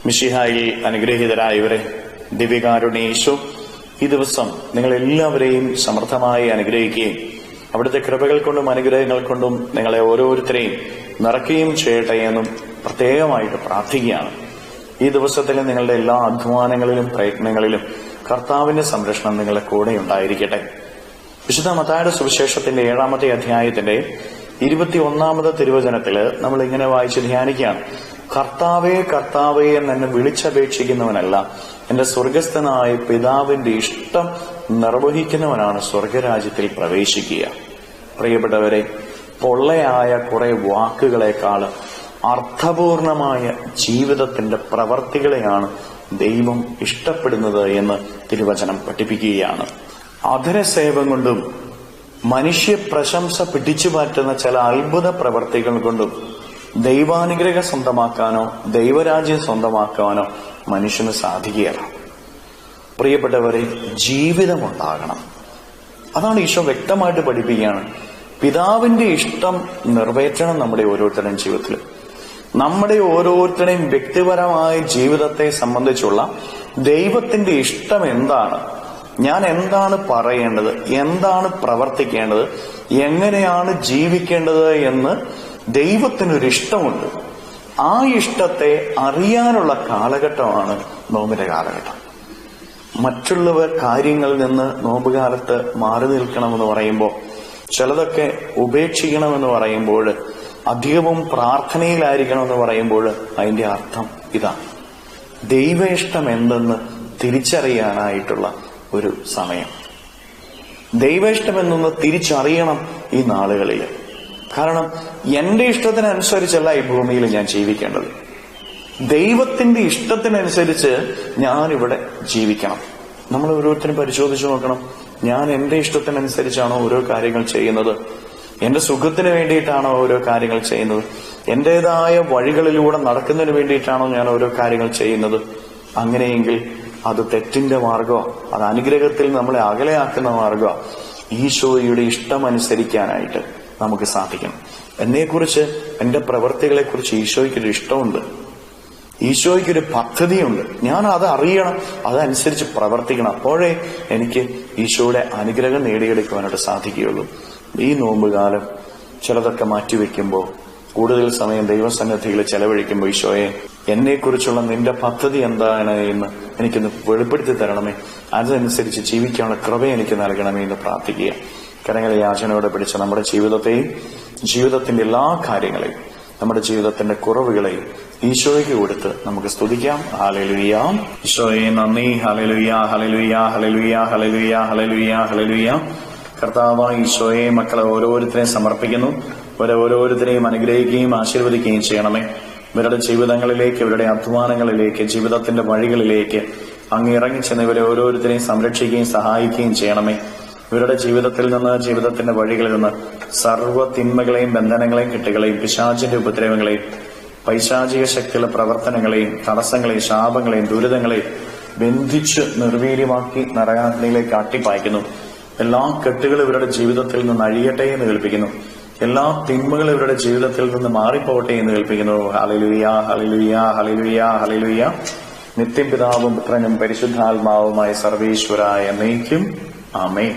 മിശിഹായിൽ അനുഗ്രഹീതരായവരെ, ദിവ്യകാരുണ്യ യേശു ഈ ദിവസം നിങ്ങളെല്ലാവരെയും സമൃദ്ധമായി അനുഗ്രഹിക്കുകയും അവിടുത്തെ കൃപകൾ കൊണ്ടും അനുഗ്രഹങ്ങൾ കൊണ്ടും നിങ്ങളെ ഓരോരുത്തരെയും നിറയ്ക്കുകയും ചെയ്യട്ടെ എന്നും പ്രത്യേകമായിട്ട് പ്രാർത്ഥിക്കുകയാണ്. ഈ ദിവസത്തിൽ നിങ്ങളുടെ എല്ലാ അധ്വാനങ്ങളിലും പ്രയത്നങ്ങളിലും കർത്താവിന്റെ സംരക്ഷണം നിങ്ങളുടെ കൂടെ ഉണ്ടായിരിക്കട്ടെ. വിശുദ്ധ മത്തായിയുടെ സുവിശേഷത്തിന്റെ 7-ാമത്തെ അധ്യായത്തിന്റെ 21-ാമത് തിരുവചനത്തില് നമ്മൾ ഇങ്ങനെ വായിച്ച് ധ്യാനിക്കുകയാണ്: കർത്താവേ കർത്താവേ എന്നെ വിളിച്ചപേക്ഷിക്കുന്നവനല്ല, എന്റെ സ്വർഗസ്ഥനായ പിതാവിന്റെ ഇഷ്ടം നിർവഹിക്കുന്നവനാണ് സ്വർഗരാജ്യത്തിൽ പ്രവേശിക്കുക. പ്രിയപ്പെട്ടവരെ, പൊള്ളയായ കുറെ വാക്കുകളെക്കാൾ അർത്ഥപൂർണമായ ജീവിതത്തിന്റെ പ്രവർത്തികളെയാണ് ദൈവം ഇഷ്ടപ്പെടുന്നത് എന്ന് തിരുവചനം പഠിപ്പിക്കുകയാണ്. അധരസേവം കൊണ്ടും മനുഷ്യ പ്രശംസ പിടിച്ചു മാറ്റുന്ന ചില അത്ഭുത പ്രവർത്തികൾ കൊണ്ടും ദൈവാനുഗ്രഹം സ്വന്തമാക്കാനോ ദൈവരാജ്യം സ്വന്തമാക്കാനോ മനുഷ്യന് സാധിക്കുകയില്ല. പ്രിയപ്പെട്ടവരെ, ജീവിതമുണ്ടാകണം. അതാണ് ഈശോ വ്യക്തമായിട്ട് പഠിപ്പിക്കുകയാണ്. പിതാവിന്റെ ഇഷ്ടം നിറവേറ്റണം നമ്മുടെ ഓരോരുത്തരുടെയും ജീവിതത്തിൽ. നമ്മുടെ ഓരോരുത്തരുടെയും വ്യക്തിപരമായ ജീവിതത്തെ സംബന്ധിച്ചുള്ള ദൈവത്തിന്റെ ഇഷ്ടം എന്താണ്, ഞാൻ എന്താണ് പറയേണ്ടത്, എന്താണ് പ്രവർത്തിക്കേണ്ടത്, എങ്ങനെയാണ് ജീവിക്കേണ്ടത് എന്ന് ദൈവത്തിനൊരു ഇഷ്ടമുണ്ട്. ആ ഇഷ്ടത്തെ അറിയാനുള്ള കാലഘട്ടമാണ് നോമ്പിന്റെ കാലഘട്ടം. മറ്റുള്ളവർ കാര്യങ്ങളിൽ നിന്ന് നോമ്പുകാലത്ത് മാറി നിൽക്കണമെന്ന് പറയുമ്പോൾ, ചിലതൊക്കെ ഉപേക്ഷിക്കണമെന്ന് പറയുമ്പോൾ, അധികവും പ്രാർത്ഥനയിലായിരിക്കണമെന്ന് പറയുമ്പോൾ അതിന്റെ അർത്ഥം ഇതാണ്: ദൈവ ഇഷ്ടം എന്തെന്ന് തിരിച്ചറിയാനായിട്ടുള്ള ഒരു സമയം. ദൈവ ഇഷ്ടം എന്തെന്ന് തിരിച്ചറിയണം ഈ നാളുകളിൽ. കാരണം എന്റെ ഇഷ്ടത്തിനനുസരിച്ചല്ല ഈ ഭൂമിയിൽ ഞാൻ ജീവിക്കേണ്ടത്. ദൈവത്തിന്റെ ഇഷ്ടത്തിനനുസരിച്ച് ഞാനിവിടെ ജീവിക്കണം. നമ്മൾ ഓരോരുത്തരും പരിശോധിച്ചു നോക്കണം. ഞാൻ എന്റെ ഇഷ്ടത്തിനനുസരിച്ചാണോ ഓരോ കാര്യങ്ങൾ ചെയ്യുന്നത്? എന്റെ സുഖത്തിന് വേണ്ടിയിട്ടാണോ ഓരോ കാര്യങ്ങൾ ചെയ്യുന്നത്? എന്റേതായ വഴികളിലൂടെ നടക്കുന്നതിന് വേണ്ടിയിട്ടാണോ ഞാൻ ഓരോ കാര്യങ്ങൾ ചെയ്യുന്നത്? അങ്ങനെയെങ്കിൽ അത് തെറ്റിന്റെ മാർഗമാണ്, അത് അനുഗ്രഹത്തിൽ നമ്മളെ അകലെയാക്കുന്ന മാർഗമാണ്. ഈശോയുടെ ഇഷ്ടമനുസരിക്കാനായിട്ട് നമുക്ക് സാധിക്കണം. എന്നെക്കുറിച്ച്, എന്റെ പ്രവൃത്തികളെക്കുറിച്ച് ഈശോയ്ക്കൊരു ഇഷ്ടമുണ്ട്, ഈശോയ്ക്കൊരു പദ്ധതിയുണ്ട്. ഞാൻ അത് അറിയണം, അതനുസരിച്ച് പ്രവർത്തിക്കണം. അപ്പോഴേ എനിക്ക് ഈശോയുടെ അനുഗ്രഹം നേടിയെടുക്കുവാനായിട്ട് സാധിക്കുകയുള്ളൂ. ഈ നോമ്പുകാലം ചിലതൊക്കെ മാറ്റിവെക്കുമ്പോൾ, കൂടുതൽ സമയം ദൈവസന്നിധിയിൽ ചെലവഴിക്കുമ്പോൾ, ഈശോയെ എന്നെക്കുറിച്ചുള്ള നിന്റെ പദ്ധതി എന്താണ് എന്ന് എനിക്കൊന്ന് വെളിപ്പെടുത്തി തരണമേ, അതനുസരിച്ച് ജീവിക്കാനുള്ള കൃപ എനിക്ക് നൽകണമേ എന്ന് പ്രാർത്ഥിക്കുക. കരങ്ങളെ യാചനയോടെ പിടിച്ച നമ്മുടെ ജീവിതത്തെയും ജീവിതത്തിന്റെ എല്ലാ കാര്യങ്ങളെയും നമ്മുടെ ജീവിതത്തിന്റെ കുറവുകളെയും ഈശോയ്ക്ക് കൊടുത്ത് നമുക്ക് സ്തുതിക്കാം. ഹല്ലേലൂയ. ഈശോയെ നന്ദി. Hallelujah, hallelujah, hallelujah, hallelujah, hallelujah, hallelujah. കർത്താവായ ഈശോയെ, മക്കളെ ഓരോരുത്തരെയും സമർപ്പിക്കുന്നു. ഓരോരുത്തരെയും അനുഗ്രഹിക്കുകയും ആശീർവദിക്കുകയും ചെയ്യണമേ. ഇവരുടെ ജീവിതങ്ങളിലേക്ക്, ഇവരുടെ അധ്വാനങ്ങളിലേക്ക്, ജീവിതത്തിന്റെ വഴികളിലേക്ക് അങ്ങ് ഇറങ്ങിച്ചെന്ന് ഇവരെ ഓരോരുത്തരെയും സംരക്ഷിക്കുകയും സഹായിക്കുകയും ചെയ്യണമേ. ഇവരുടെ ജീവിതത്തിൽ നിന്ന്, ജീവിതത്തിന്റെ വഴികളിൽ നിന്ന് സർവ്വ തിന്മകളെയും ബന്ധനങ്ങളെയും കെട്ടുകളെയും പിശാചിന്റെ ഉപദ്രവങ്ങളെയും പൈശാചിക ശക്തിയുള്ള പ്രവർത്തനങ്ങളെയും തടസ്സങ്ങളെയും ശാപങ്ങളെയും ദുരിതങ്ങളെയും ബന്ധിച്ച് നിർവീര്യമാക്കി നരകാഗ്നിയിലേക്ക് അട്ടിപ്പായിക്കുന്നു. എല്ലാ കെട്ടുകളും ഇവരുടെ ജീവിതത്തിൽ നിന്ന് അഴിയട്ടെ എന്ന് കൽപ്പിക്കുന്നു. എല്ലാ തിന്മകളും ഇവരുടെ ജീവിതത്തിൽ നിന്ന് മാറിപ്പോട്ടെ എന്ന് കൽപ്പിക്കുന്നു. Hallelujah, hallelujah, hallelujah, hallelujah. നിത്യം പിതാവും പുത്രനും പരിശുദ്ധാത്മാവുമായ സർവേശ്വരായ എന്നേക്കും ആമേൻ.